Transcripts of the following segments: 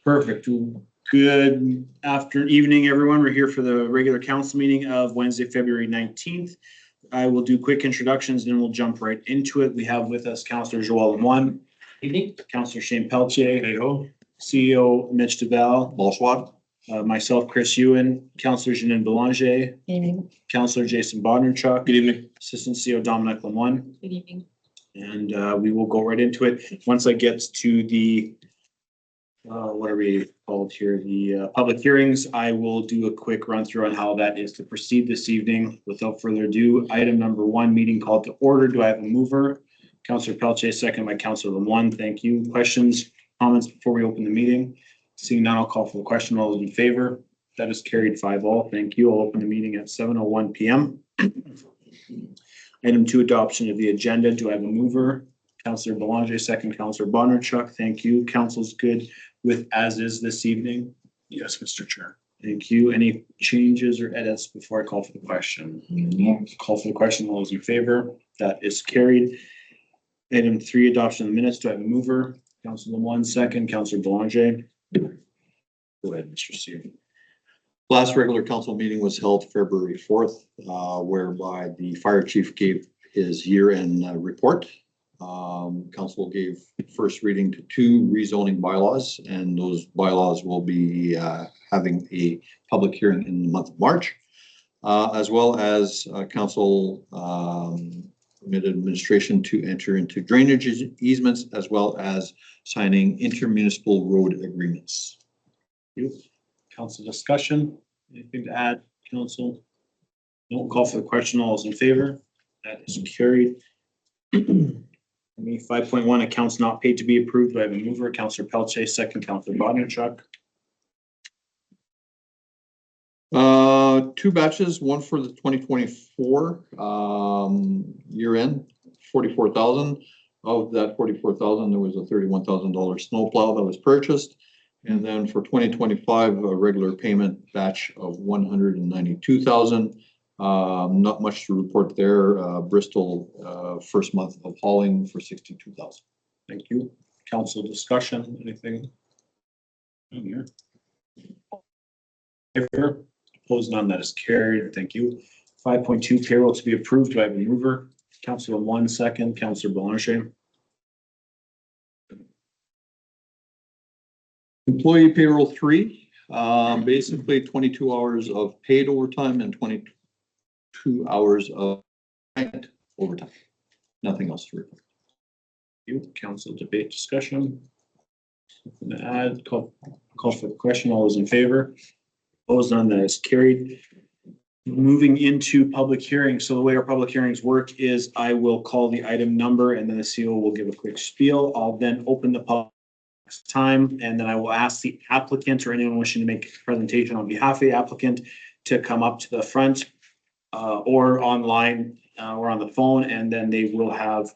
Perfect. Good evening, everyone. We're here for the regular council meeting of Wednesday, February 19th. I will do quick introductions, then we'll jump right into it. We have with us Councillor Joel Lemoine. Evening. Councillor Shane Pelletier. Hey ho. CEO Mitch DeVal. Bonsoir. Myself, Chris Ewan. Councillor Janine Belanger. Evening. Councillor Jason Bodnerchuk. Good evening. Assistant CEO Dominic Lemoine. Good evening. And we will go right into it. Once I get to the what are we called here? The public hearings. I will do a quick run through on how that is to proceed this evening. Without further ado, item number 1, meeting called to order. Do I have a mover? Councillor Pelletier, second by Councillor Lemoine. Thank you. Questions, comments before we open the meeting? Seeing none, I'll call for the question. All those in favor? That is carried 5-all. Thank you. I'll open the meeting at 7:01 p.m. Item 2, adoption of the agenda. Do I have a mover? Councillor Belanger, second. Councillor Bonnerchuk. Thank you. Council's good with as is this evening? Yes, Mr. Chair. Thank you. Any changes or edits before I call for the question? Call for the question. All those in favor? That is carried. Item 3, adoption of the minutes. Do I have a mover? Councillor Lemoine, second. Councillor Belanger. Go ahead, Mr. Seer. Last regular council meeting was held February 4th, whereby the fire chief gave his year-end report. Council gave first reading to 2 rezoning bylaws, and those bylaws will be having a public hearing in the month of March, as well as council permitted administration to enter into drainage easements, as well as signing intermunicipal road agreements. Thank you. Council discussion. Anything to add, council? Don't call for the question. All those in favor? That is carried. 5.1, accounts not paid to be approved. Do I have a mover? Councillor Pelletier, second. Councillor Bodnerchuk. 2 batches, one for the 2024 year end, 44,000. Of that 44,000, there was a $31,000 snowplow that was purchased. And then for 2025, a regular payment batch of 192,000. Not much to report there. Bristol first month of hauling for 62,000. Thank you. Council discussion. Anything in here? Favor? Opposed? None. That is carried. Thank you. 5.2, payroll to be approved. Do I have a mover? Councillor 1, second. Councillor Belanger. Employee payroll 3, basically 22 hours of paid overtime and 22 hours of overtime. Nothing else to report. Thank you. Council debate discussion. Something to add? Call for the question. All those in favor? Opposed? None. That is carried. Moving into public hearings. So the way our public hearings work is I will call the item number and then the CEO will give a quick spiel. I'll then open the public time, and then I will ask the applicant or anyone wishing to make a presentation on behalf of the applicant to come up to the front or online or on the phone, and then they will have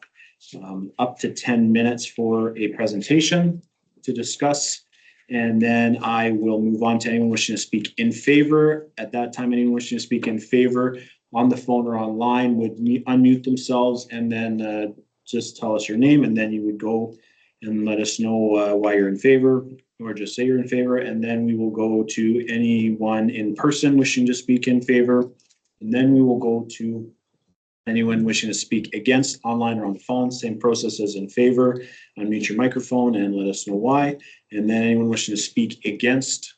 up to 10 minutes for a presentation to discuss, and then I will move on to anyone wishing to speak in favor. At that time, anyone wishing to speak in favor on the phone or online would unmute themselves and then just tell us your name, and then you would go and let us know why you're in favor, or just say you're in favor, and then we will go to anyone in person wishing to speak in favor, and then we will go to anyone wishing to speak against online or on the phone. Same process as in favor. Unmute your microphone and let us know why, and then anyone wishing to speak against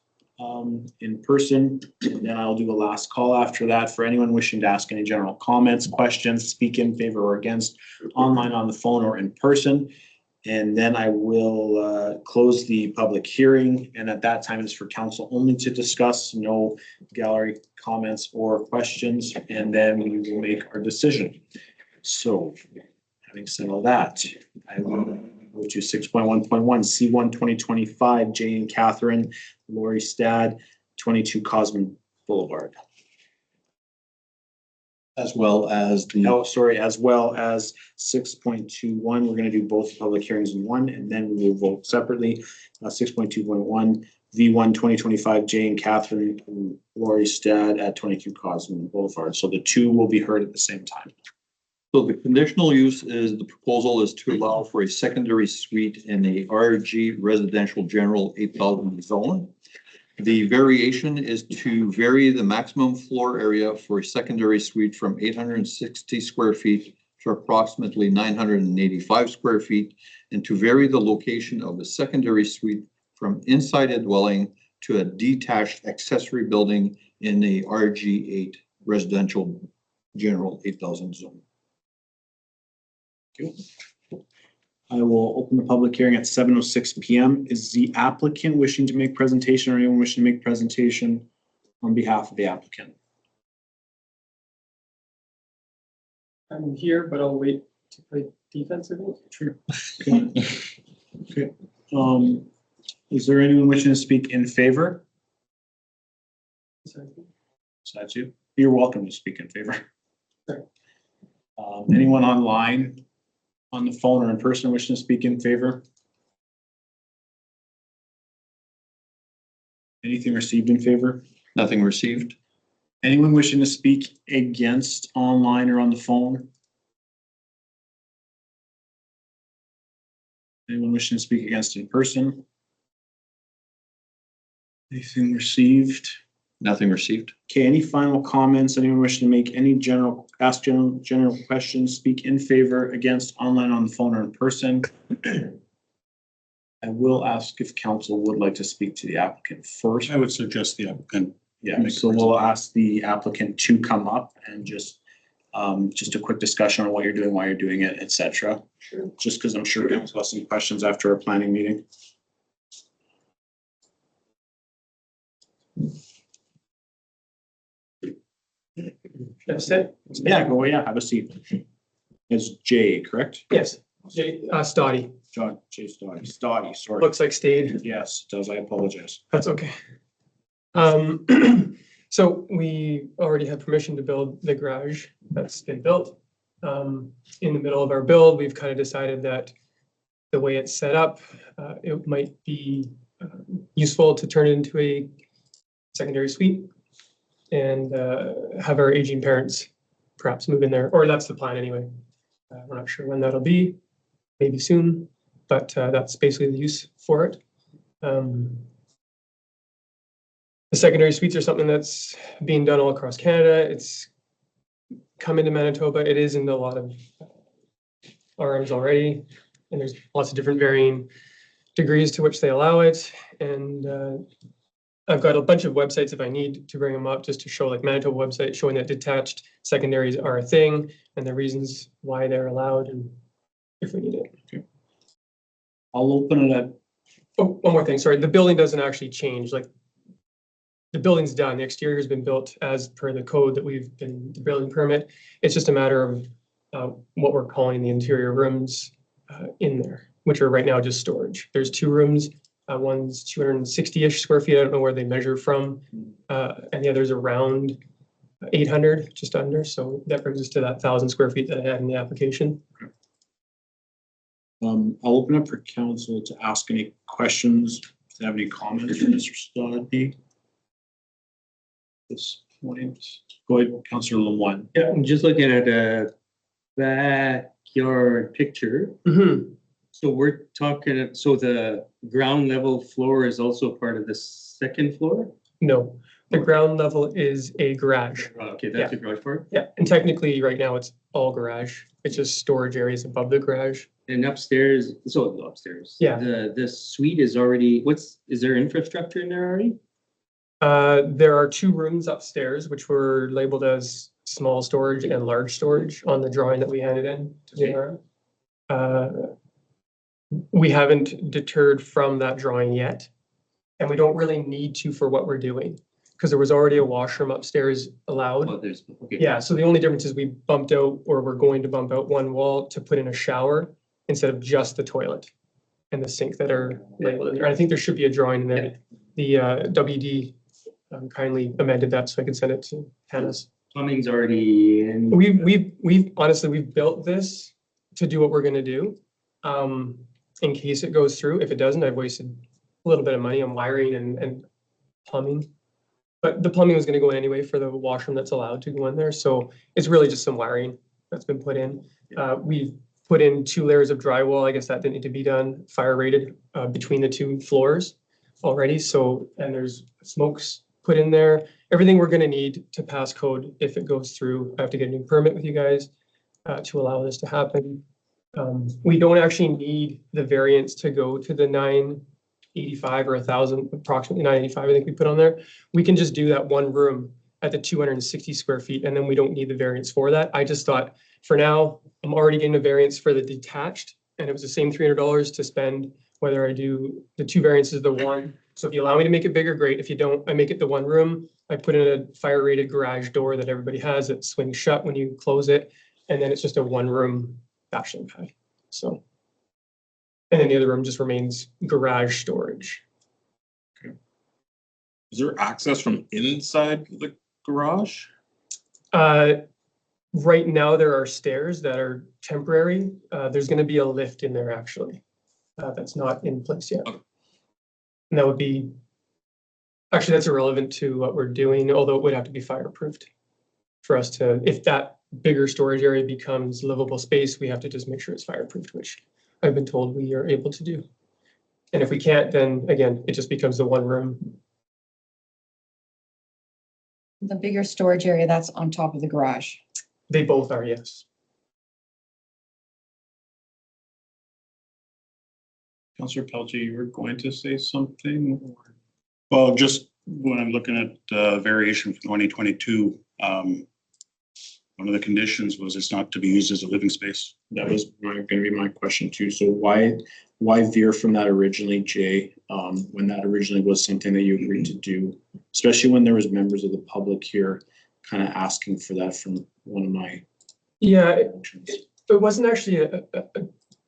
in person, and then I'll do a last call after that for anyone wishing to ask any general comments, questions, speak in favor or against, online, on the phone, or in person. And then I will close the public hearing, and at that time it's for council only to discuss, no gallery comments or questions, and then we will make our decision. So having said all that, I will go to 6.1.1 C1 2025 Jay and Catherine Lori Stad 22 Cosman Boulevard. As well as the as well as 6.21. We're going to do both public hearings in one, and then we will vote separately. 6.2.1 V1 2025 Jay and Catherine Lori Stad at 22 Cosman Boulevard. So the two will be heard at the same time. So the conditional use is, the proposal is to allow for a secondary suite in a RG residential general 8,000 zone. The variation is to vary the maximum floor area for a secondary suite from 860 square feet to approximately 985 square feet, and to vary the location of the secondary suite from inside a dwelling to a detached accessory building in a RG8 residential general 8,000 zone. I will open the public hearing at 7:06 PM. Is the applicant wishing to make presentation or anyone wishing to make presentation on behalf of the applicant? I'm here, but I'll wait to play defensively. Sure. Okay. Is there anyone wishing to speak in favor? Sorry. Besides you? You're welcome to speak in favor. Sure. Anyone online, on the phone or in person wishing to speak in favor? Anything received in favor? Nothing received. Anyone wishing to speak against online or on the phone? Anyone wishing to speak against in person? Anything received? Nothing received. Okay, any final comments? Anyone wishing to make any ask general questions, speak in favor, against, online, on the phone, or in person? I will ask if council would like to speak to the applicant first. I would suggest the applicant. Yeah, so we'll ask the applicant to come up and just a quick discussion on what you're doing, why you're doing it, et cetera. Sure. Just because I'm sure council has some questions after our planning meeting. Should I sit? Yeah, go, yeah, have a seat. It's Jay, correct? Yes, Jay, Stoddy. John, Jay Stoddy, sorry. Looks like stayed. Yes, it does, I apologize. That's okay. So we already have permission to build the garage that's been built. In the middle of our build, we've kind of decided that the way it's set up, it might be useful to turn it into a secondary suite and have our aging parents perhaps move in there, or that's the plan anyway. We're not sure when that'll be, maybe soon, but that's basically the use for it. The secondary suites are something that's being done all across Canada. It's come into Manitoba. It is in a lot of RMs already, and there's lots of different varying degrees to which they allow it. And I've got a bunch of websites if I need to bring them up, just to show, like Manitoba website showing that detached secondaries are a thing and the reasons why they're allowed, and if we need it. Okay. I'll open it up. Oh, one more thing, sorry, the building doesn't actually change, like the building's done, the exterior has been built as per the code that we've been, the building permit. It's just a matter of what we're calling the interior rooms in there, which are right now just storage. There's two rooms, one's 260-ish square feet, I don't know where they measure from, and the other's around 800, just under, so that brings us to that 1,000 square feet that I had in the application. Okay. I'll open up for council to ask any questions, if they have any comments for Mr. Stoddy. This point. Go ahead, Councillor Lemoine. Yeah, I'm just looking at a backyard picture. Mm-hmm. So we're talking, so the ground level floor is also part of the second floor? No, the ground level is a garage. Okay, that's the garage part. Yeah, and technically right now it's all garage. It's just storage areas above the garage. And upstairs, so upstairs. Yeah. The suite is already, is there infrastructure in there already? There are two rooms upstairs, which were labeled as small storage and large storage on the drawing that we handed in to the RM. We haven't deterred from that drawing yet, and we don't really need to for what we're doing, because there was already a washroom upstairs allowed. Oh, there's, okay. Yeah, so the only difference is we bumped out, or we're going to bump out one wall to put in a shower instead of just the toilet and the sink that are labeled in there. I think there should be a drawing in there. The WD kindly amended that so I can send it to Hannah's. Plumbing's already in. We've honestly, we've built this to do what we're gonna do. In case it goes through. If it doesn't, I've wasted a little bit of money on wiring and plumbing. But the plumbing was gonna go in anyway for the washroom that's allowed to go in there. So it's really just some wiring that's been put in. We've put in 2 layers of drywall. I guess that didn't need to be done, fire rated, between the 2 floors already. So, and there's smokes put in there. Everything we're gonna need to pass code if it goes through. I have to get a new permit with you guys to allow this to happen. We don't actually need the variance to go to the 985 or 1,000, approximately 985, I think we put on there. We can just do that one room at the 260 square feet, and then we don't need the variance for that. I just thought, for now, I'm already getting a variance for the detached, and it was the same $300 to spend whether I do the 2 variances, the one. So if you allow me to make it bigger, great. If you don't, I make it the 1 room. I put in a fire rated garage door that everybody has that swings shut when you close it. And then it's just a 1 room bachelor pad. So, and then the other room just remains garage storage. Is there access from inside the garage? Right now, there are stairs that are temporary. There's gonna be a lift in there actually. That's not in place yet. Okay. And that would be, actually, that's irrelevant to what we're doing, although it would have to be fireproofed. For us to, if that bigger storage area becomes livable space, we have to just make sure it's fireproofed, which I've been told we are able to do. And if we can't, then again, it just becomes the 1 room. The bigger storage area that's on top of the garage. They both are, yes. Councillor Pelletier, you were going to say something? Or- Well, just when I'm looking at variation for 2022, one of the conditions was it's not to be used as a living space. That was gonna be my question too. So why veer from that originally, Jay? When that originally was something that you agreed to do, especially when there was members of the public here kind of asking for that from one of my Yeah, motions. it wasn't actually a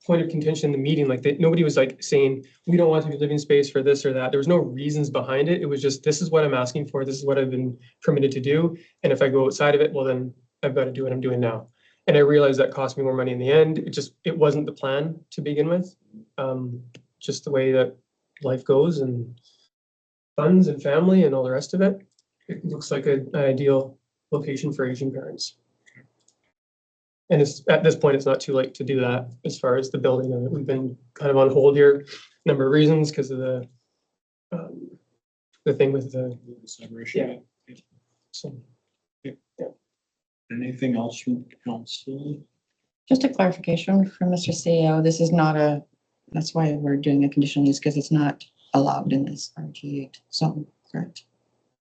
point of contention in the meeting, like nobody was like saying, we don't want to be living space for this or that. There was no reasons behind it. It was just, this is what I'm asking for. This is what I've been permitted to do. And if I go outside of it, well, then I've got to do what I'm doing now. And I realized that cost me more money in the end. It wasn't the plan to begin with. Just the way that life goes and funds and family and all the rest of it. It looks like an ideal location for aging parents. And it's, at this point, it's not too late to do that as far as the building of it. We've been kind of on hold here, number of reasons, because of the thing with the, Separation. so. Anything else from council? Just a clarification from Mr. CEO, this is not that's why we're doing a conditional use, because it's not allowed in this RG8 zone, correct?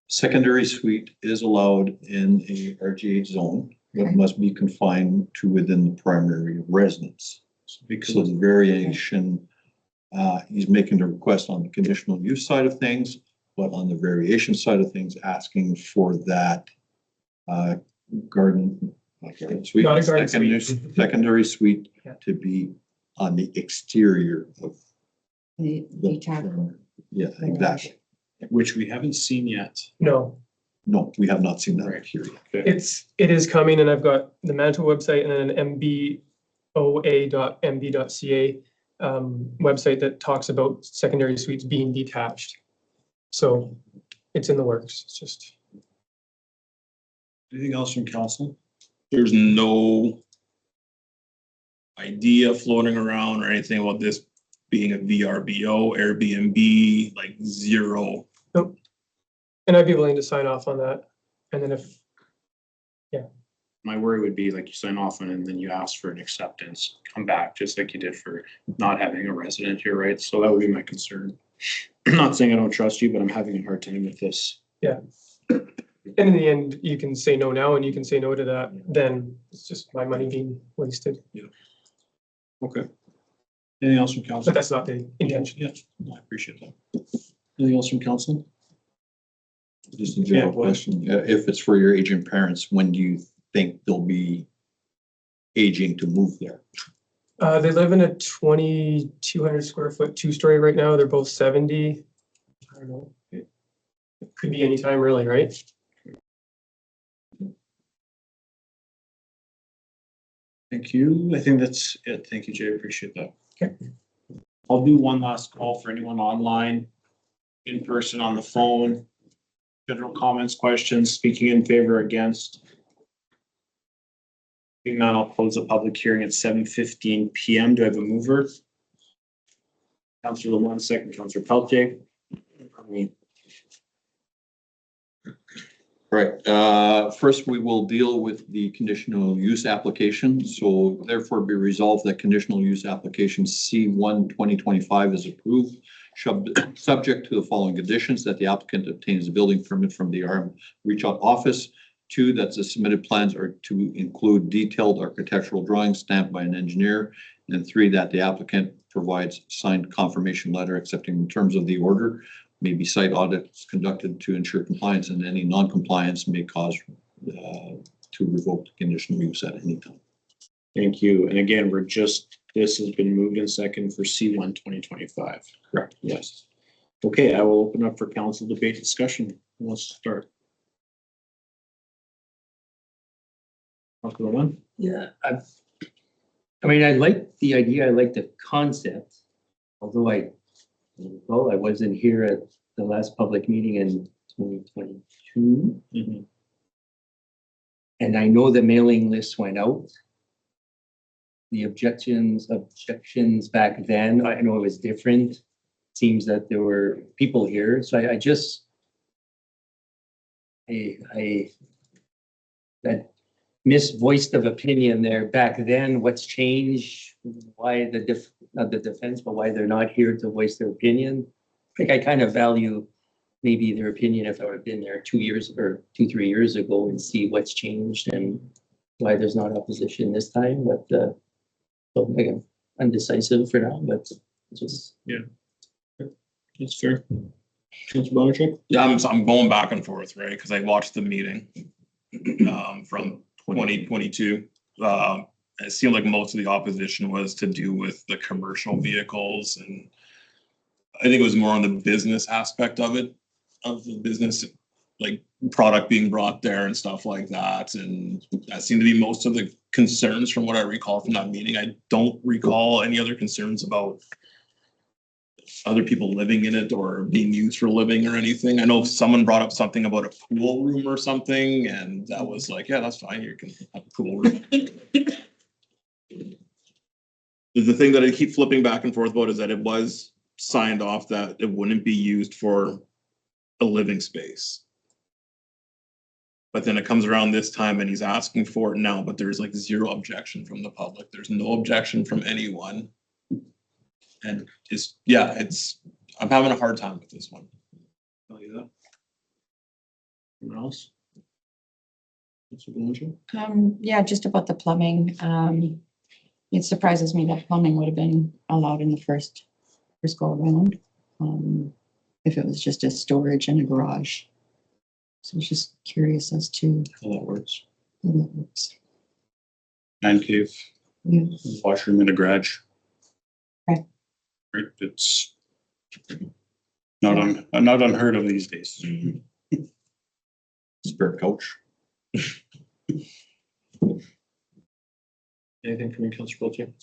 Secondary suite is allowed in a RG8 zone, but Okay. must be confined to within the primary residence. Because So the variation, he's making the request on the conditional use side of things, but on the variation side of things, asking for that garden, like a suite, Not a garden secondary, suite. secondary suite Yeah. to be on the exterior of The the. detached. Yeah, exactly. which we haven't seen yet. No, No, we have not seen that Right. here yet. it is coming, and I've got the Manitoba website and then an mboa.mb.ca website that talks about secondary suites being detached. So it's in the works. It's just, Anything else from council? There's no idea floating around or anything about this being a VRBO, Airbnb, like zero. and I'd be willing to sign off on that. And then if, My worry would be like you sign off on it and then you ask for an acceptance, come back, just like you did for not having a resident here, right? So that would be my concern. I'm not saying I don't trust you, but I'm having a hard time with this. and in the end, you can say no now and you can say no to that, then it's just my money being wasted. Okay. Anything else from But council? that's not the intention. Yeah, no, I appreciate that. Anything else from council? Just a general Yeah, go ahead. question, if it's for your aging parents, when do you think they'll be aging to move there? They live in a 2,200 square foot 2-story right now. They're both 70. I don't know. It could be anytime really, right? Thank you. I think that's it. Thank you, Jay. I appreciate that. Okay. I'll do one last call for anyone online, in person, on the phone. General comments, questions, speaking in favor, against. Being none, I'll close the public hearing at 7:15 PM. Do I have a mover? Councillor Lemon, second, Councillor Pelletier. Right, first we will deal with the conditional use application. So therefore be resolved that conditional use application C1 2025 is approved. Subject to the following conditions: that the applicant obtains a building permit from the RM Reach Out office. 2, that the submitted plans are to include detailed architectural drawings stamped by an engineer. And 3, that the applicant provides signed confirmation letter accepting the terms of the order. Maybe site audits conducted to ensure compliance, and any non-compliance may cause to revoke the conditional use at any time. Thank you. And again, this has been moved in second for C1 2025. Correct. Yes. Okay, I will open up for council debate discussion. Who wants to start? Councillor Lemon? Yeah, I mean, I like the idea, I like the concept, although I wasn't here at the last public meeting in 2022. Mhm. And I know the mailing list went out. The objections back then, I know it was different. Seems that there were people here, so I just that misvoiced of opinion there back then, what's changed, why not the defense, but why they're not here to voice their opinion. I think I kind of value maybe their opinion if I would have been there 2 years or 3 years ago and see what's changed and why there's not opposition this time, but so again, undecisive for now, but just. That's fair. Councillor Bonachek? Yeah, I'm going back and forth, right? Because I watched the meeting from 2022. It seemed like most of the opposition was to do with the commercial vehicles, and I think it was more on the business aspect of it, of the business, like product being brought there and stuff like that. And that seemed to be most of the concerns from what I recall from that meeting. I don't recall any other concerns about other people living in it or being used for living or anything. I know someone brought up something about a pool room or something, and that was like, yeah, that's fine, you can have a pool room. The thing that I keep flipping back and forth about is that it was signed off that it wouldn't be used for a living space. But then it comes around this time and he's asking for it now, but there's like zero objection from the public. There's no objection from anyone. And just, yeah, I'm having a hard time with this one. Tell you that. Anyone else? Councillor Bonachek? Yeah, just about the plumbing. It surprises me that plumbing would have been allowed in the first go around. If it was just a storage and a garage. So I was just curious as to How that works. how that works. Man cave, Yeah. washroom in a garage. Right. Right, it's not unheard of these days. Spare couch. Anything from you, Councillor Pelletier?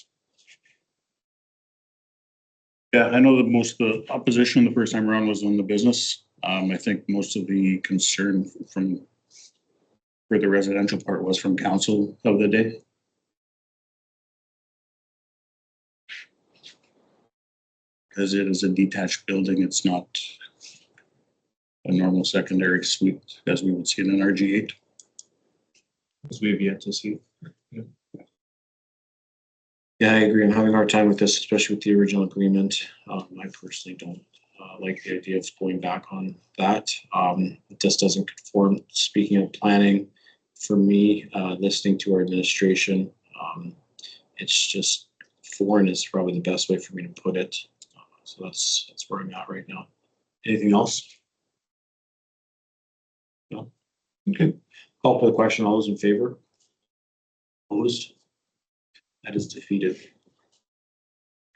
Yeah, I know that most of the opposition the first time around was on the business. I think most of the concern for the residential part was from council of the day. Because it is a detached building, it's not a normal secondary suite as we would see in an RG8. Because we have yet to see. Yeah, I agree. I'm having a hard time with this, especially with the original agreement. I personally don't like the idea of going back on that. It just doesn't conform. Speaking of planning, for me, listening to our administration, it's just foreign is probably the best way for me to put it. So that's where I'm at right now. Anything else? No? Okay. Call for the question. All those in favor? Opposed? That is defeated.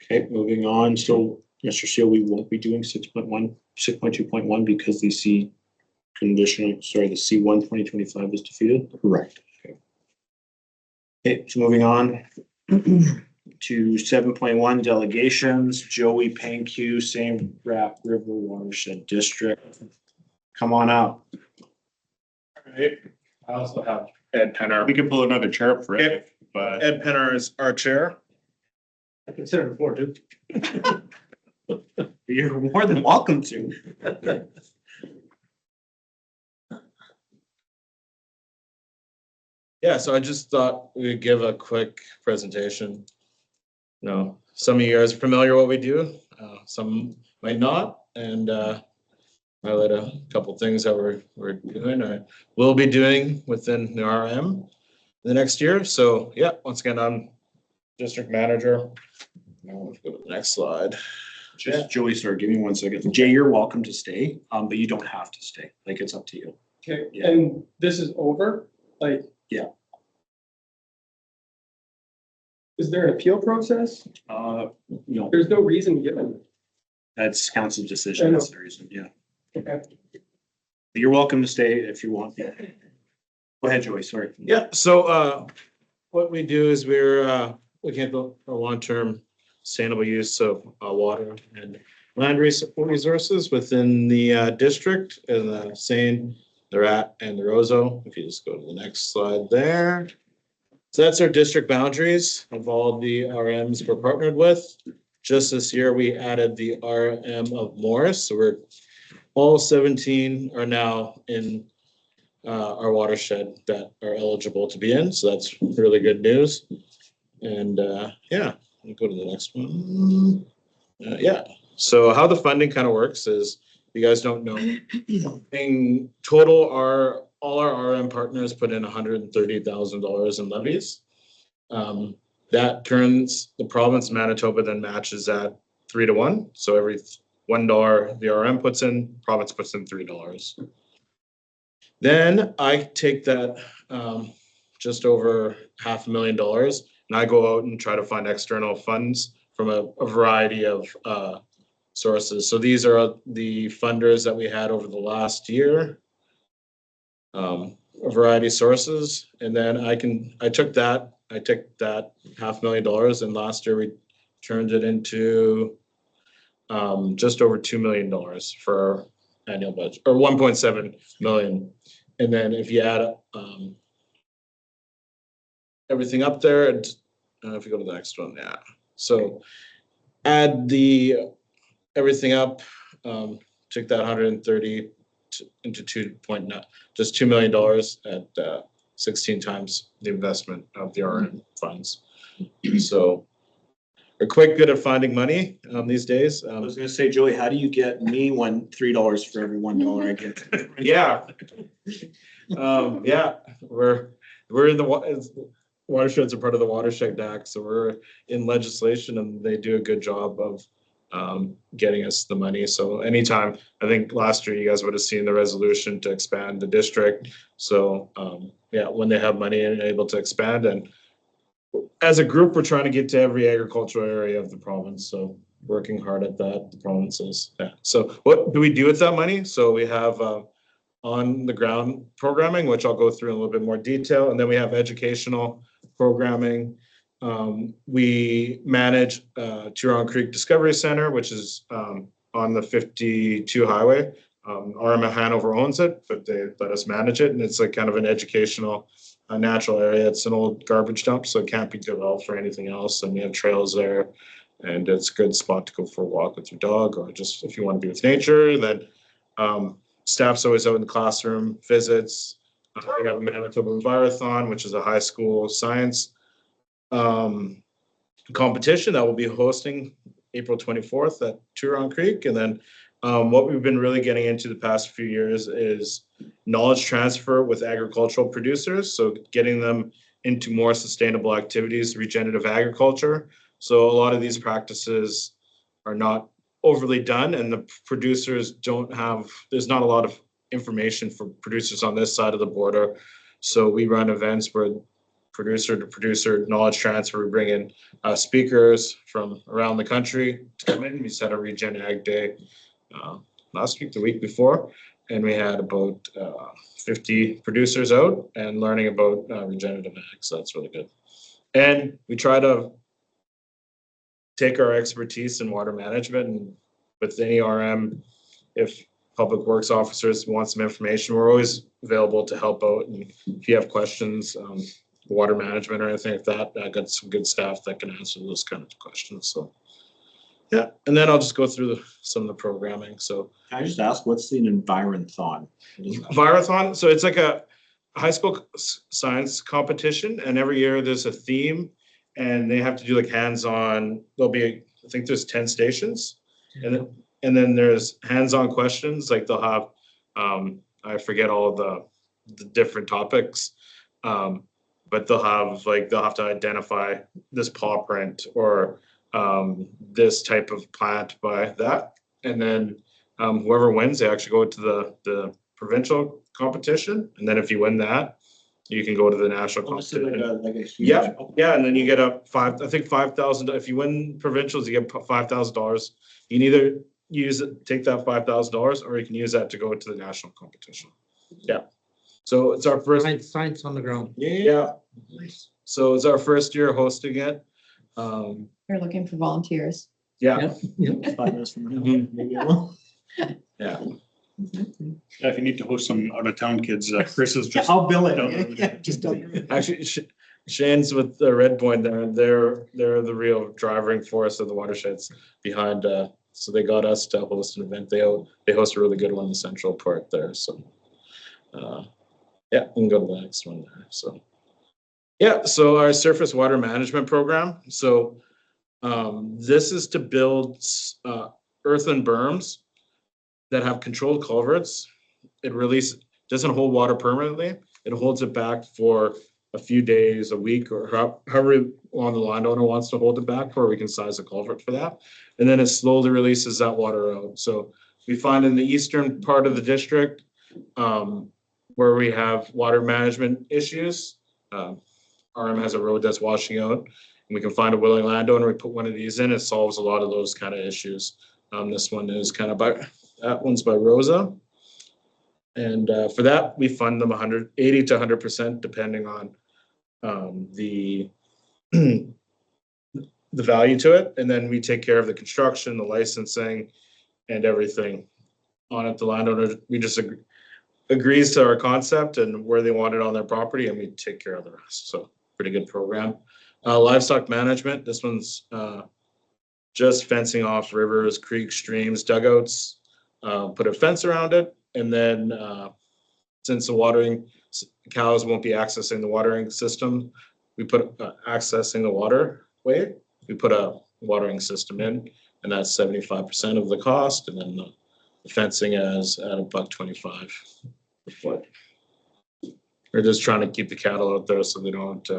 Okay, moving on. So, Mr. Seal, we won't be doing 6.2.1 because the C1 2025 is defeated. Correct. Okay, so moving on to 7.1 delegations. Joey Panque, same Rat River Watershed District. Come on up. Right. I also have Ed Penner. We could pull another chair up for it. Ed Penner is our chair. I consider it 4 too. You're more than welcome to. Yeah, so I just thought we'd give a quick presentation. You know, some of you guys are familiar what we do, some might not, and highlight a couple things that we're doing or will be doing within the RM the next year. So yeah, once again, I'm district manager. Now let's go to the next slide. Just Joey, sorry, give me 1 second. Jay, you're welcome to stay, but you don't have to stay. Like, it's up to you. Okay, Yeah. and this is over, like. Yeah. Is there an appeal process? No, There's no reason given. that's council's I decision. know. That's the reason, yeah. Okay. You're welcome to stay if you want. Go ahead, Joey, sorry. Yeah, so what we do is we're looking at the long-term sustainable use of water and land resources within the district and the Seine, the Rat, and the Roseau. If you just go to the next slide there. So that's our district boundaries of all the RMs we're partnered with. Just this year, we added the RM of Morris, so we're all 17 are now in our watershed that are eligible to be in, so that's really good news. And yeah, let me go to the next one. Yeah, so how the funding kind of works is, you guys don't know, in total, all our RM partners put in $130,000 in levies. That turns the province of Manitoba then matches at 3 to 1. So every $1 the RM puts in, province puts in $3. Then I take that just over $500,000 and I go out and try to find external funds from a variety of sources. So these are the funders that we had over the last year. A variety of sources, and then I took that $500,000 and last year we turned it into just over $2 million for our annual budget, or 1.7 million. And then if you add everything up there, and if you go to the next one, yeah. So add everything up, took that 130 into 2.9, just $2 million at 16 times the investment of the RM funds. So we're quite good at finding money these days. I was gonna say, Joey, how do you get me $3 for every $1 I get? Yeah. Yeah, we're in the watersheds are part of the Watershed Act, so we're in legislation and they do a good job of getting us the money. So anytime, I think last year you guys would have seen the resolution to expand the district. So yeah, when they have money and able to expand, and as a group, we're trying to get to every agricultural area of the province. So working hard at that, the provinces. Yeah. So what do we do with that money? So we have on the ground programming, which I'll go through in a little bit more detail. And then we have educational programming. We manage Turon Creek Discovery Center, which is on the 52 highway. RM Hanover owns it, but they let us manage it. And it's like kind of an educational natural area. It's an old garbage dump, so it can't be developed for anything else. And we have trails there, and it's a good spot to go for a walk with your dog, or just if you want to be with nature. Then staff's always out in the classroom, visits. We have a Manitoba Envirothon, which is a high school science competition that we'll be hosting April 24th at Turon Creek. And then what we've been really getting into the past few years is knowledge transfer with agricultural producers. So getting them into more sustainable activities, regenerative agriculture. So a lot of these practices are not overly done, and the producers there's not a lot of information for producers on this side of the border. So we run events where producer to producer knowledge transfer. We bring in speakers from around the country to come in. We set a Regen Ag Day last week, the week before, and we had about 50 producers out and learning about regenerative ag. So that's really good. And we try to take our expertise in water management, and with any RM, if public works officers want some information, we're always available to help out. And if you have questions, water management or anything like that. I got some good staff that can answer those kind of questions, so. Yeah, and then I'll just go through some of the programming, so. Can I just ask, what's the Environthon? What is that? Virathon, so it's like a high school science competition, and every year there's a theme, and they have to do like hands-on, there'll be, I think there's 10 stations. And then there's hands-on questions, like they'll have, I forget all of the different topics. But they'll have to identify this paw print or this type of plant by that. And then whoever wins, they actually go to the provincial competition. And then if you win that, you can go to the national competition. Like a huge. Yeah, and then you get $5,000. If you win provincials, you get $5,000. You can either take that $5,000 or you can use that to go to the national competition. Yeah. So it's our first. Science on the ground. Yeah. So it's our first year hosting it. We're looking for volunteers. Yeah. 5 minutes from now, maybe I will. Yeah. Yeah, if you need to host some out of town kids, Chris is just. I'll bill Don't- it. Yeah, just don't. Actually, Shane's with the Red Point there. They're the real driving force of the watersheds behind. So they got us to host an event. They host a really good one in the Central Park there. So, yeah, we can go to the next one there. So, yeah. So our surface water management program. So, this is to build earthen berms that have controlled culverts. It doesn't hold water permanently. It holds it back for a few days, a week, or however long the landowner wants to hold it back for. We can size a culvert for that. And then it slowly releases that water out. So we find in the eastern part of the district where we have water management issues, RM has a road that's washing out, and we can find a willing landowner. We put one of these in, it solves a lot of those kind of issues. This one is kind of that one's by Rosa. And for that, we fund them 80 to 100%, depending on the value to it. And then we take care of the construction, the licensing, and everything on it. The landowner, we just agrees to our concept and where they want it on their property, and we take care of the rest. So pretty good program. Livestock management, this one's just fencing off rivers, creeks, streams, dugouts, put a fence around it. And then since the cows won't be accessing the watering system, we put accessing the waterway, we put a watering system in, and that's 75% of the cost. And then the fencing is at $1.25 per foot. We're just trying to keep the cattle out there so they don't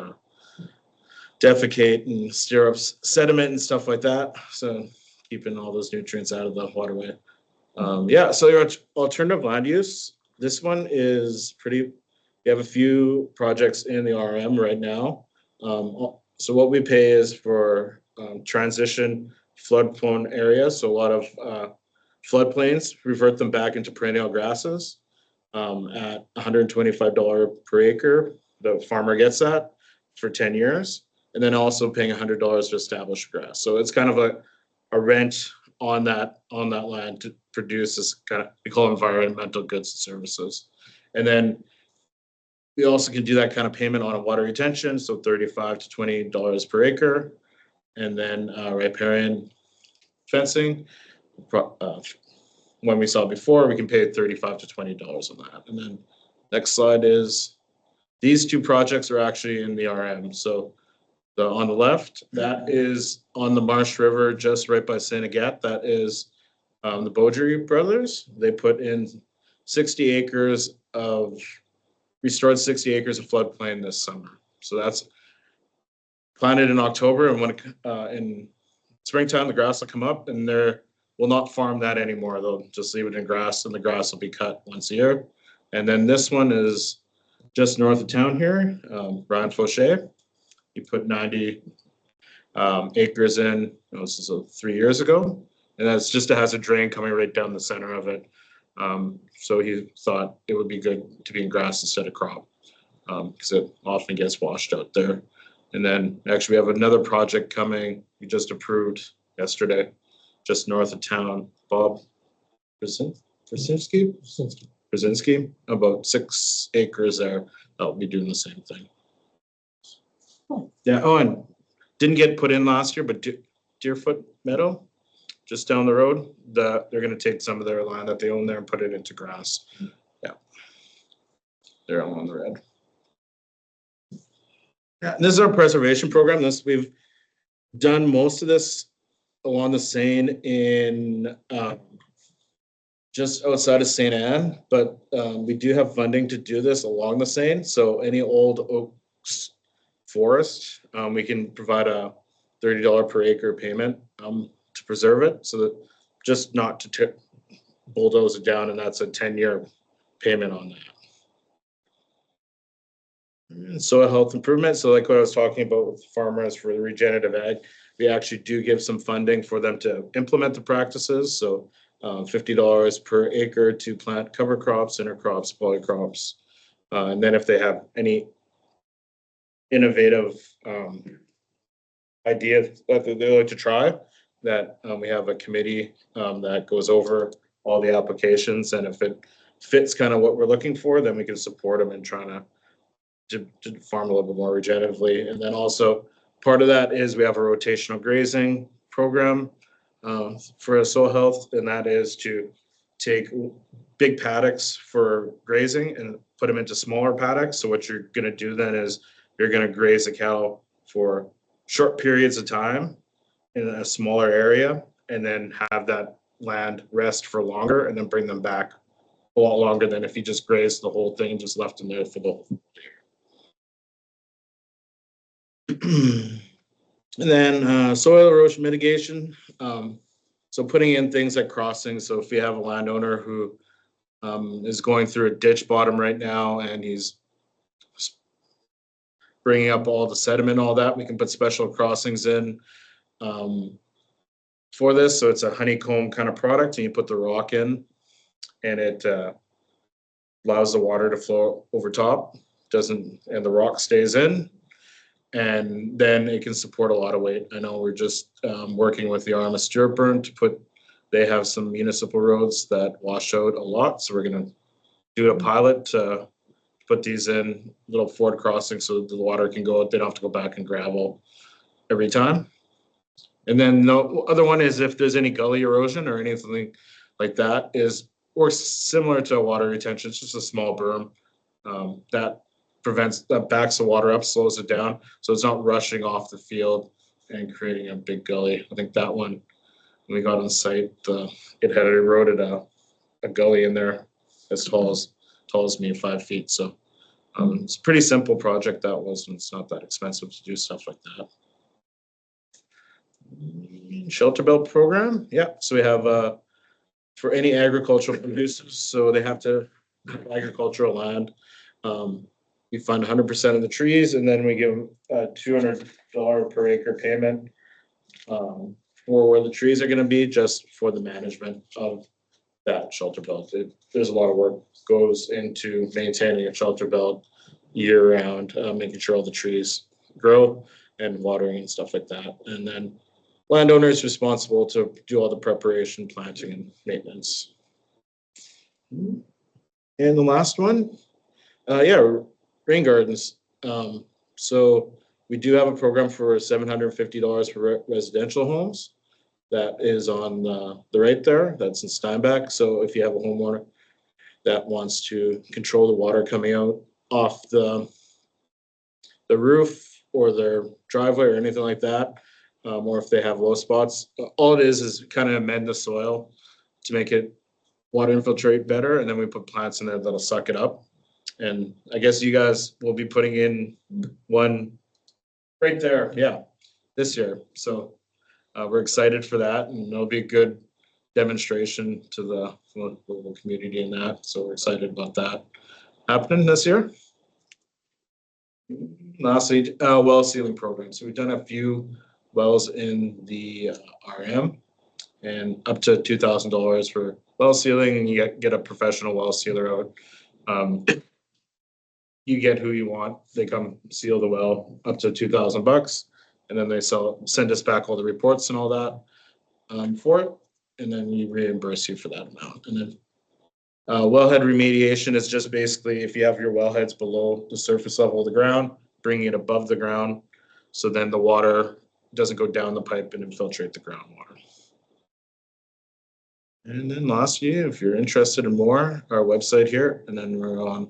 defecate and stir up sediment and stuff like that. So keeping all those nutrients out of the waterway. Yeah, so your alternative land use, this one is we have a few projects in the RM right now. So what we pay is for transition flood-prone areas. So a lot of floodplains, revert them back into perennial grasses at $125 per acre. The farmer gets that for 10 years. And then also paying $100 to establish grass. So it's kind of a rent on that land to produce this kind of, we call environmental goods and services. And then we also can do that kind of payment on a water retention, so $35 to $20 per acre. And then riparian fencing, when we saw before, we can pay $35 to $20 on that. And then next slide is, these two projects are actually in the RM. So on the left, that is on the Marsh River, just right by St. Agathe. That is the Beaudry brothers. They put in 60 acres of, restored 60 acres of floodplain this summer. So that's planted in October, and when in springtime, the grass will come up, and they will not farm that anymore. They'll just leave it in grass, and the grass will be cut once a year. And then this one is just north of town here, Brian Fauché. He put 90 acres in, this is 3 years ago, and that's just has a drain coming right down the center of it. So he thought it would be good to be in grass instead of crop, because it often gets washed out there. And then actually we have another project coming, we just approved yesterday, just north of town, Bob Brzezinski, about 6 acres there. That'll be doing the same thing. Yeah, oh, and didn't get put in last year, but Deerfoot Meadow, just down the road, they're gonna take some of their land that they own there and put it into grass. Yeah. They're along the red. Yeah, this is our preservation program. We've done most of this along the Seine in just outside of St. Anne, but we do have funding to do this along the Seine. So any old oaks forest, we can provide a $30 per acre payment to preserve it, so that just not to bulldoze it down, and that's a 10-year payment on that. And soil health improvement, so like what I was talking about with farmers for the regenerative ag, we actually do give some funding for them to implement the practices. So $50 per acre to plant cover crops, intercrops, polycrops. And then if they have any innovative idea that they like to try, that we have a committee that goes over all the applications, and if it fits kind of what we're looking for, then we can support them in trying to farm a little bit more regeneratively. And then also part of that is we have a rotational grazing program for soil health, and that is to take big paddocks for grazing and put them into smaller paddocks. So what you're going to do then is you're going to graze the cattle for short periods of time in a smaller area, and then have that land rest for longer, and then bring them back a lot longer than if you just grazed the whole thing and just left them there for the whole year. And then soil erosion mitigation. So putting in things like crossings. So if you have a landowner who is going through a ditch bottom right now, and he's bringing up all the sediment, all that, we can put special crossings in for this. So it's a honeycomb kind of product, and you put the rock in, and it allows the water to flow over top, and the rock stays in. And then it can support a lot of weight. I know we're just working with the Artemis Stewart-Burn they have some municipal roads that wash out a lot. So we're going to do a pilot to put these in little ford crossings so the water can go out. They don't have to go back and gravel every time. And then the other one is if there's any gully erosion or anything like that, or similar to water retention, it's just a small berm that backs the water up, slows it down, so it's not rushing off the field and creating a big gully. I think that one, when we got on site, it had eroded a gully in there as tall as me, 5 feet. So it's a pretty simple project that was, and it's not that expensive to do stuff like that. Shelter belt program, yeah. So we have for any agricultural producers, so they have to have agricultural land. We fund 100% of the trees, and then we give them a $200 per acre payment for where the trees are going to be, just for the management of that shelter belt. There's a lot of work goes into maintaining a shelter belt year round, making sure all the trees grow and watering and stuff like that. And then landowner is responsible to do all the preparation, planting, and maintenance. And the last one, rain gardens. So we do have a program for $750 for residential homes. That is on the right there. That's in Steinbach. So if you have a homeowner that wants to control the water coming out off the roof or their driveway or anything like that, or if they have low spots, all it is kind of amend the soil to make it water infiltrate better, and then we put plants in there that'll suck it up. And I guess you guys will be putting in one right there, this year. So we're excited for that, and it'll be a good demonstration to the local community in that. So we're excited about that happening this year. Lastly, well sealing program. So we've done a few wells in the RM, and up to $2,000 for well sealing, and you get a professional well sealer out. You get who you want. They come seal the well up to $2,000, and then they send us back all the reports and all that for it, and then we reimburse you for that amount. And then wellhead remediation is just basically if you have your wellheads below the surface level of the ground, bringing it above the ground So then the water doesn't go down the pipe and infiltrate the groundwater. And then lastly, if you're interested in more, our website here, and then we're on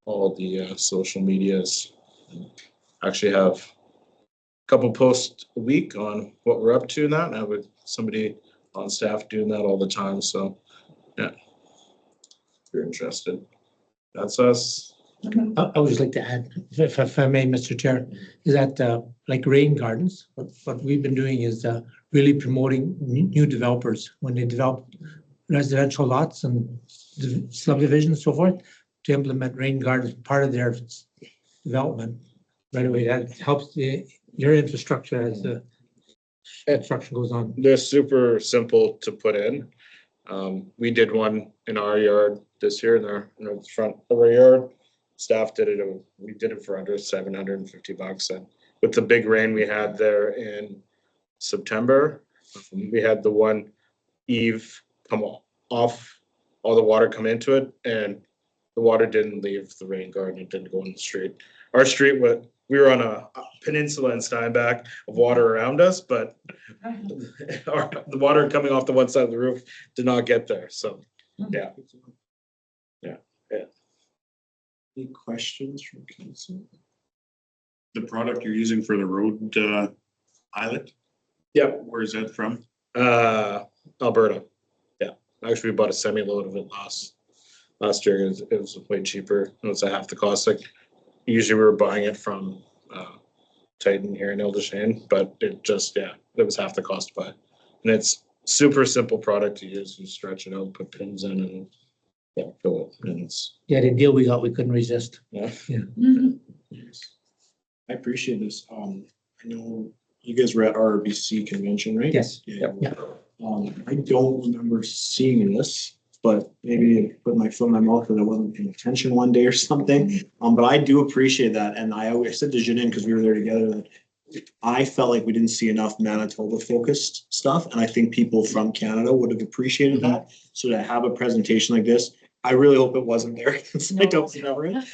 all the social medias. Actually have a couple posts a week on what we're up to now. And I have somebody on staff doing that all the time. So yeah, if you're interested, that's us. I would just like to add, if I may, Mr. Chair, is that like rain gardens, what we've been doing is really promoting new developers when they develop residential lots and subdivisions and so forth, to implement rain gardens, part of their development. Right away, that helps your infrastructure as the construction goes on. They're super simple to put in. We did one in our yard this year in the front of our yard. Staff did it, we did it for under $750. And with the big rain we had there in September, we had the one eave come off, all the water come into it, and the water didn't leave the rain garden, it didn't go in the street. Our street, we were on a peninsula in Steinbach of water around us, but the water coming off the one side of the roof did not get there, so, yeah. Any questions from council? The product you're using for the road, pilot, Yep, where is that from? Alberta. Yeah, actually, we bought a semi-load of it last year. It was way cheaper. It was half the cost. Like usually we were buying it from Titan here in Ildeshane, but it was half the cost to buy. And it's super simple product to use. You stretch it out, put pins in, and fill it. And it's The deal we got, we couldn't resist. yeah. I appreciate this. I know you guys were at RBC convention, right? Yes. Yeah. Yeah. I don't remember seeing this, but maybe I put my foot in my mouth that I wasn't paying attention one day or something. But I do appreciate that. And I always said to Janine, because we were there together, that I felt like we didn't see enough Manitoba focused stuff. And I think people from Canada would have appreciated that. So to have a presentation like this, I really hope it wasn't there, because I don't remember it.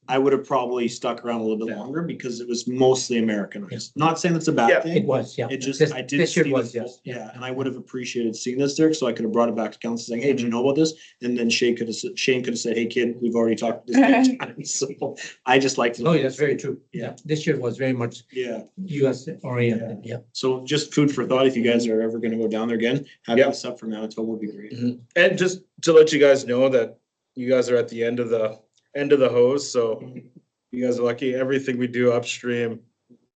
I would have probably stuck around a little bit longer because it was mostly Americanized. Not saying that's a Yeah, bad thing. It was, yeah. It just, This- I did. This year see was, the yes. full- Yeah, and I would have appreciated seeing this there, so I could have brought it back to council saying, hey, do you know about this? And then Shane could have said, hey, kid, we've already talked this many times. So I just like to. Oh, that's very true. Yeah. This year was very much Yeah, US oriented, yeah. so just food for thought, if you guys are ever gonna go down there again, having Yeah. this up for Manitoba would be great. And just to let you guys know that you guys are at the end of the hose, so you guys are lucky. Everything we do upstream,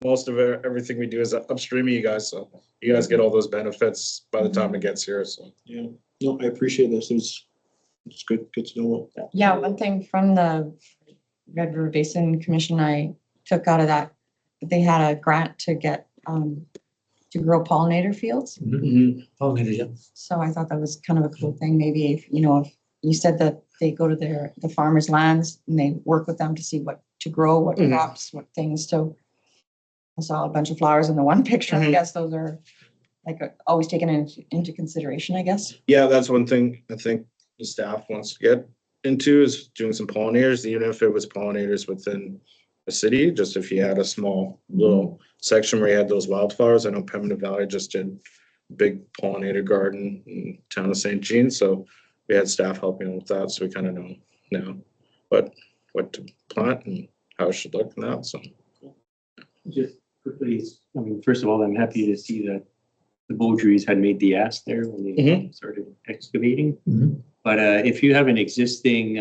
most of everything we do is upstream of you guys, so you guys get all those benefits by the time it gets here, so. Yeah, no, I appreciate this. It's good to know. Yeah, one thing from the Red River Basin Commission I took out of that, they had a grant to get, to grow pollinator fields. Pollinated, yeah. So I thought that was kind of a cool thing. Maybe if you said that they go to the farmers' lands and they work with them to see what to grow, what Mhm. crops, what things. So I saw a bunch of flowers in the one picture. I Mhm. guess those are like always taken into consideration, I guess. Yeah, that's one thing I think the staff wants to get into is doing some pollinators, even if it was pollinators within a city, just if you had a small little section where you had those wildflowers. I know Pembina Valley just did a big pollinator garden in town of St. Jean, so we had staff helping with that, so we kind of know now what to plant and how it should look now, so. Just quickly, I mean, first of all, I'm happy to see that the Beaudries had made the ask there when they Mhm. started excavating. Mhm. But if you have an existing,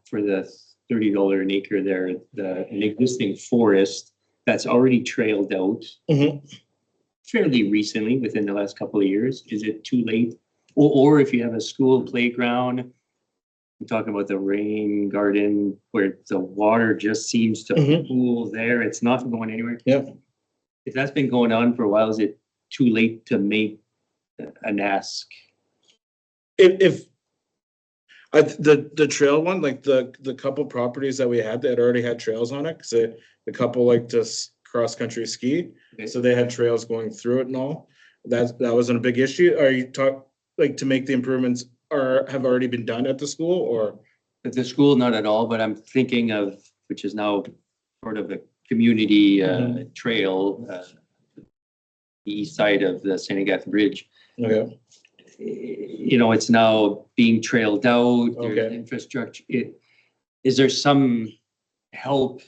for the $30 an acre there, an existing forest that's already trailed out Mhm. fairly recently, within the last couple of years, is it too late? Or if you have a school playground, I'm talking about the rain garden where the water just seems to Mhm. pool there, it's not going anywhere. Yep. If that's been going on for a while, is it too late to make an ask? If the trail one, like the couple properties that we had that already had trails on it, cause the couple like to cross-country ski, Okay. so they had trails going through it and all. That wasn't a big issue. Are you like to make the improvements have already been done at the school, or? At the school, not at all, but I'm thinking of, which is now sort of a community trail, the east side of the St. Agatha Bridge. Okay, You know, it's now being trailed out, there's Okay. infrastructure. Is there some help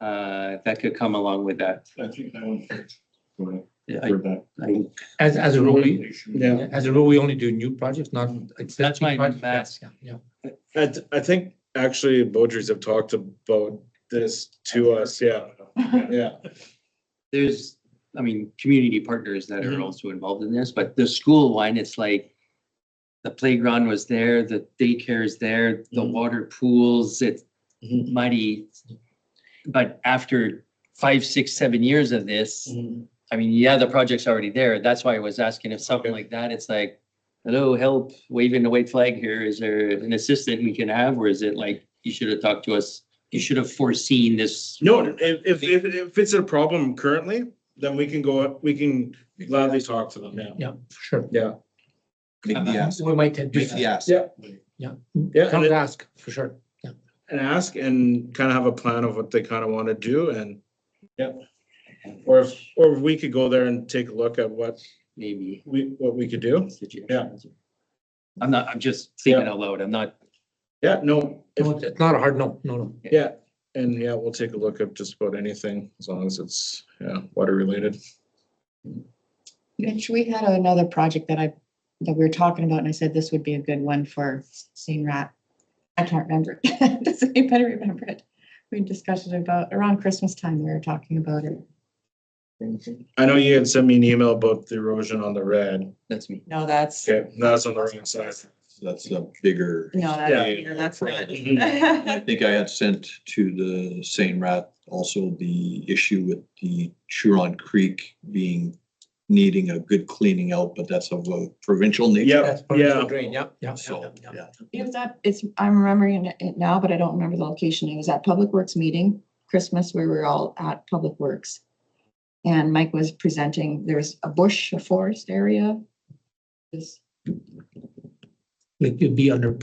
that could come along with that? I think that one. Go ahead. Yeah, For that. As a rule, yeah. as a rule, we only do new projects, not. That's my existing projects. math. Yeah. I think actually Beaudry's have talked about this to us, yeah, yeah. There's, I mean, community partners that are Mhm. also involved in this, but the school one, it's like the playground was there, the daycare is there, the Mhm. water pools, it's Mhm. muddy. But after 5, 6, 7 years of this, Mhm. I mean, yeah, the project's already there. That's why I was asking if something Okay. like that, it's like, hello, help, waving the white flag here. Is there an assistant we can have? Or is it like, you should have talked to us, you should have foreseen this? No, if it's a problem currently, then we can gladly talk to them, yeah. Yeah, sure. Yeah. Make the ask. We might do Make the that. ask. Yeah. Yeah. Yeah, Come and ask, for sure. and ask and kind of have a plan of what they kind of want to do and, yeah. Or if we could go there and take a look at what Maybe. we could do. Suggestions. I'm just thinking out loud. I'm not, Yeah, no, No, it's not a hard no, no. yeah, and yeah, we'll take a look at just about anything as long as it's, yeah, water related. Mitch, we had another project that we were talking about, and I said this would be a good one for St. Rat. I can't remember. Does anybody remember it? We discussed it about around Christmas time. We were talking about it. I know you had sent me an email about the erosion on the red. that's me. No, that's, Okay, that's on the wrong side. That's a bigger. no, Yeah. that's not. I think I had sent to the St. Rat also the issue with the Huron Creek needing a good cleaning out, but that's of a provincial nature. Yeah. That's part of the drain, yeah. So, yeah. It was at, I'm remembering it now, but I don't remember the location. It was at Public Works meeting, Christmas, where we were all at Public Works. And Mike was presenting, there's a bush, a forest area. This, Like you'd be under,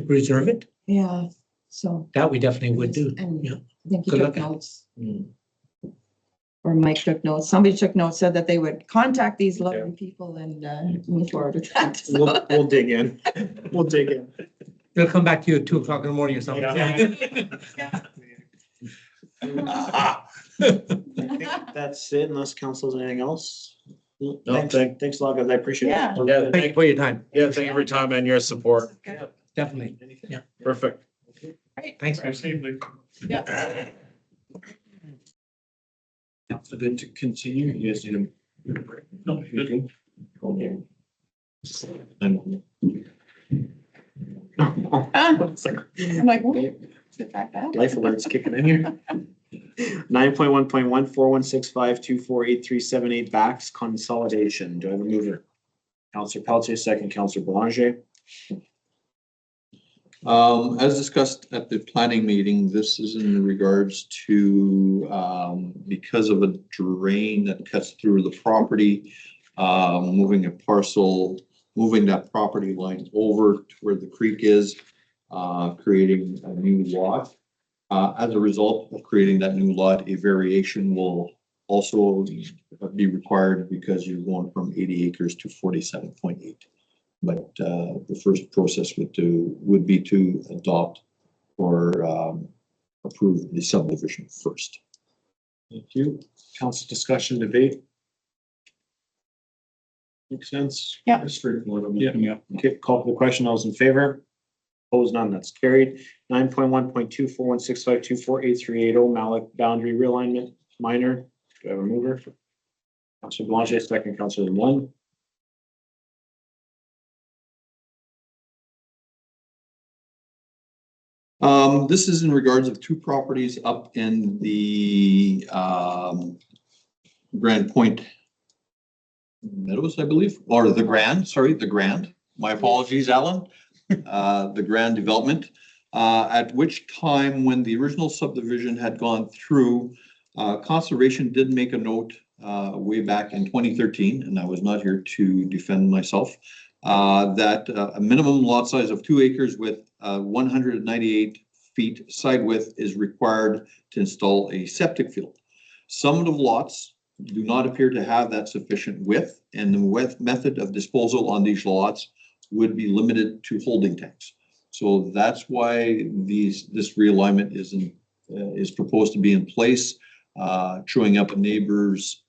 reserve it, yeah, so. that we definitely would do, And yeah. I think he Good took luck. notes, Mm. or Mike took notes. Somebody took notes, said that they would contact these lovely people and move forward with that. So- We'll dig in. We'll dig in. They'll come back to you at 2:00 in the morning or something. I think that's it unless council has anything else. Thanks a lot, guys. I appreciate it. Yeah. Yeah, Thank you for your time, yeah, thank you for your time and your support. definitely, Perfect. thanks. Yeah. So good to continue. You guys need a. No, you're good. Okay. I'm like, wait, sit back down. Life alert's kicking in here. 9.1.1, 4165248378 backs consolidation. Do I have a mover? Counselor Pelletier, second. Counselor Belanger. As discussed at the planning meeting, this is in regards to, because of a drain that cuts through the property, moving that property line over to where the creek is, creating a new lot. As a result of creating that new lot, a variation will also be required because you're going from 80 acres to 47.8. But the first process would be to adopt or approve the subdivision first. Thank you. Council discussion, debate. Makes sense? Yeah. Straightforward. Yeah. Okay, call for the question. All those in favor? Opposed, none. That's carried. 9.1.2, 4165248380 Malik boundary realignment minor. Do I have a mover? Counselor Belanger, second. Counselor Lemoine. This is in regards of two properties up in the Grand Point Meadows, I believe, or the Grand, sorry, the Grand. My apologies, Alan. The Grand development, at which time when the original subdivision had gone through, conservation did make a note way back in 2013, and I was not here to defend myself, that a minimum lot size of 2 acres with 198 feet side width is required to install a septic field. Some of the lots do not appear to have that sufficient width, and the width method of disposal on these lots would be limited to holding tanks. So that's why this realignment is proposed to be in place, chewing up a neighbor's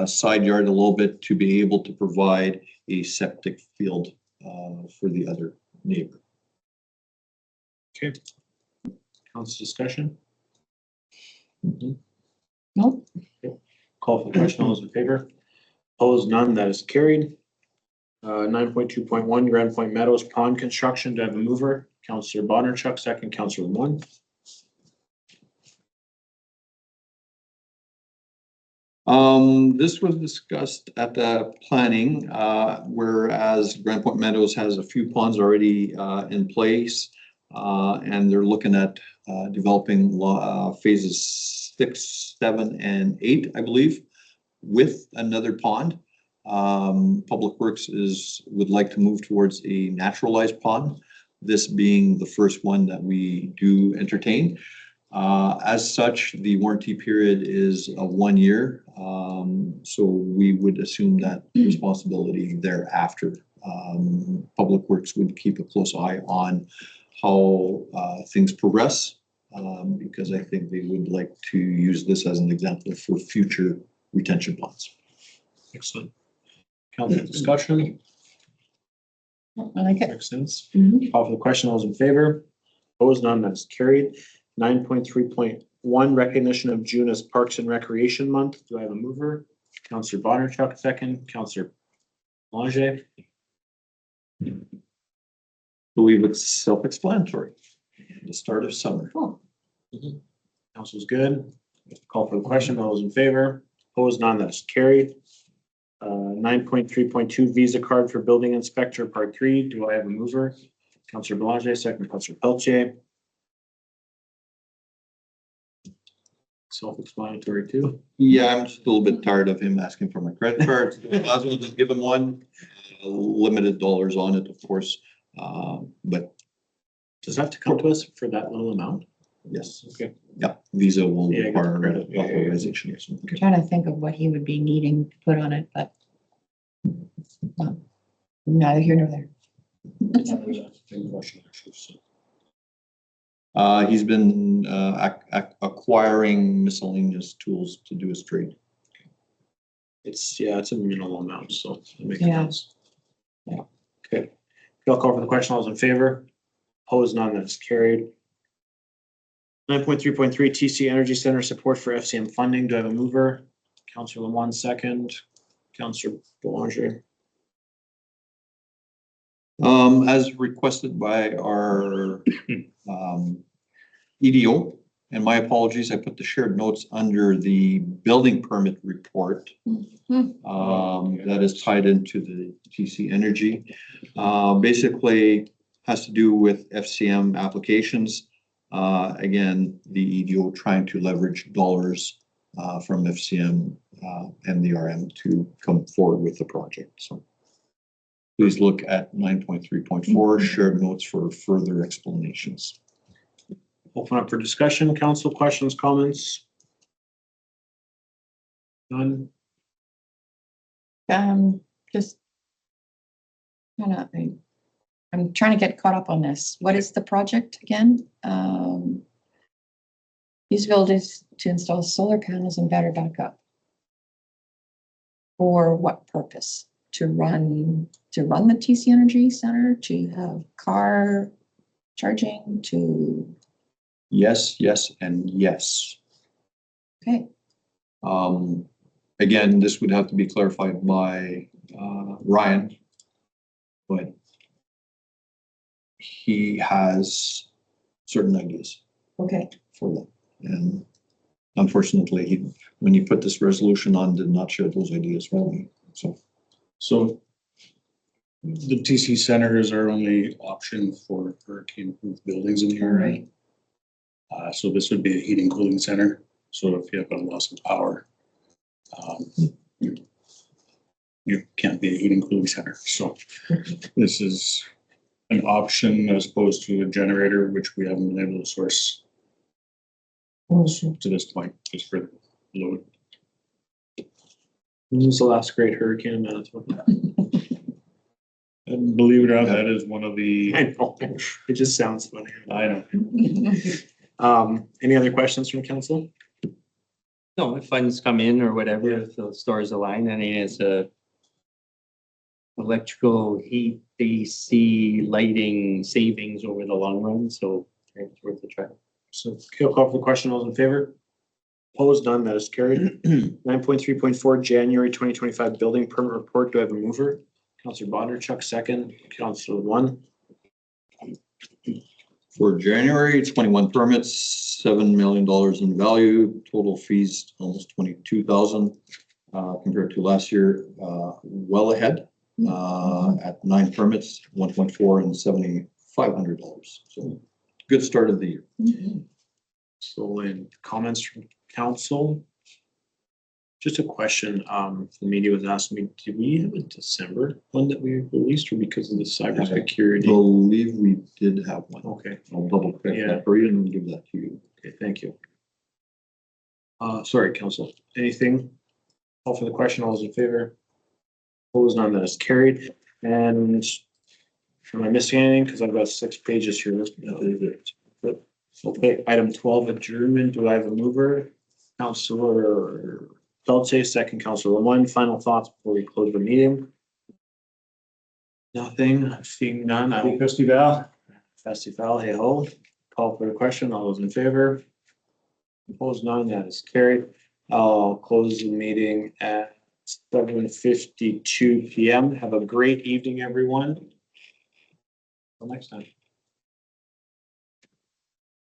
side yard a little bit to be able to provide a septic field for the other neighbor. Okay. Council discussion? Nope. Call for the question. All those in favor? Opposed, none. That is carried. 9.2.1 Grand Point Meadows Pond Construction. Do I have a mover? Councillor Bonnerchuk, second. Councillor One. This was discussed at the planning, whereas Grand Point Meadows has a few ponds already in place. And they're looking at developing phases 6, 7, and 8, I believe, with another pond. Public Works would like to move towards a naturalized pond, this being the first one that we do entertain. As such, the warranty period is 1 year. So we would assume that responsibility thereafter. Public Works would keep a close eye on how things progress, because I think they would like to use this as an example for future retention ponds. Excellent. Council discussion? I like it. Makes sense. Mhm. Call for the question. All those in favor? Opposed, none. That is carried. 9.3.1 Recognition of June as Parks and Recreation Month. Do I have a mover? Councillor Bonnerchuk, second. Councillor Belanger. Believe it's self-explanatory. The start of summer. Council's good. Call for the question. All those in favor? Opposed, none. That is carried. 9.3.2 Visa Card for Building Inspector, Part 3. Do I have a mover? Councillor Belanger, second. Councillor Pelletier. Self-explanatory too. Yeah, I'm just a little bit tired of him asking for my credit card. Might as well just give him one. Limited dollars on it, of course, but Does that have to come to us for that little amount? yes. Okay. Yeah, Visa will Yeah, I got the require credit. Yeah, yeah, yeah. authorization. Yes. I'm trying to think of what he would be needing to put on it, but neither here nor there. He's been acquiring miscellaneous tools to do his trade. It's a minimal amount, so it makes Yeah. sense. Yeah. Okay. I'll call for the question. All those in favor? Opposed, none. That is carried. 9.3.3 TC Energy Center support for FCM funding. Do I have a mover? Councillor Lemoine, second. Councillor Belanger. As requested by our EDO, and my apologies, I put the shared notes under the building permit report. That is tied into the TC Energy. Basically has to do with FCM applications. Again, the EDO trying to leverage dollars from FCM and the RM to come forward with the project. So please look at 9.3.4 shared notes for further explanations. Open up for discussion. Council questions, comments? None? Just I'm trying to get caught up on this. What is the project again? Feasibility is to install solar panels and battery backup. For what purpose? To run the TC Energy Center, to have car charging, to, Yes, yes, and yes. okay, Again, this would have to be clarified by Ryan, but he has certain ideas okay. for that. And unfortunately, when you put this resolution on, did not share those ideas with me. So the TC Center is our only option for hurricane-proof buildings in the area. Right. So this would be a heating cooling center. So if you have a loss of power, you can't be a heating cooling center. So this is an option as opposed to a generator, which we haven't been able to source to this point, just for load. When was the last great hurricane in Manitoba? And believe it or not, that is one of the, I know, it just sounds funny. I know. Any other questions from council? No, if funds come in or whatever, if the stars align, I mean, it's a electrical heat, AC, lighting savings over the long run, so it's worth a try. So, okay, I'll call for the question. All those in favor? Opposed, none, that is carried. 9.3.4, January 2025 building permit report. Do I have a mover? Counselor Bonderchuk, second. Counselor One. For January, 21 permits, $7 million in value, total fees almost 22,000 compared to last year, well ahead at 9 permits, 1.4 and $7,500. So good start of the year. So, in comments from council? Just a question, the media was asking me, did we have a December one that we released or because of the I cybersecurity? believe we did have one. Okay, I'll double check Yeah. that for you and give that to you. okay, thank you. Sorry, council, anything? Call for the question, all those in favor? Opposed, none, that is carried. And am I missing anything? Because I've got 6 pages here. Okay, item 12, adjournment. Do I have a mover? Counselor Feldsay, second. Counselor One. Final thoughts before we close the meeting? Nothing, seeing none. I will Trustee Val? Festival, hey ho. Call for the question. All those in favor? Opposed, none, that is carried. I'll close the meeting at 7:52 PM. Have a great evening, everyone. Till next time.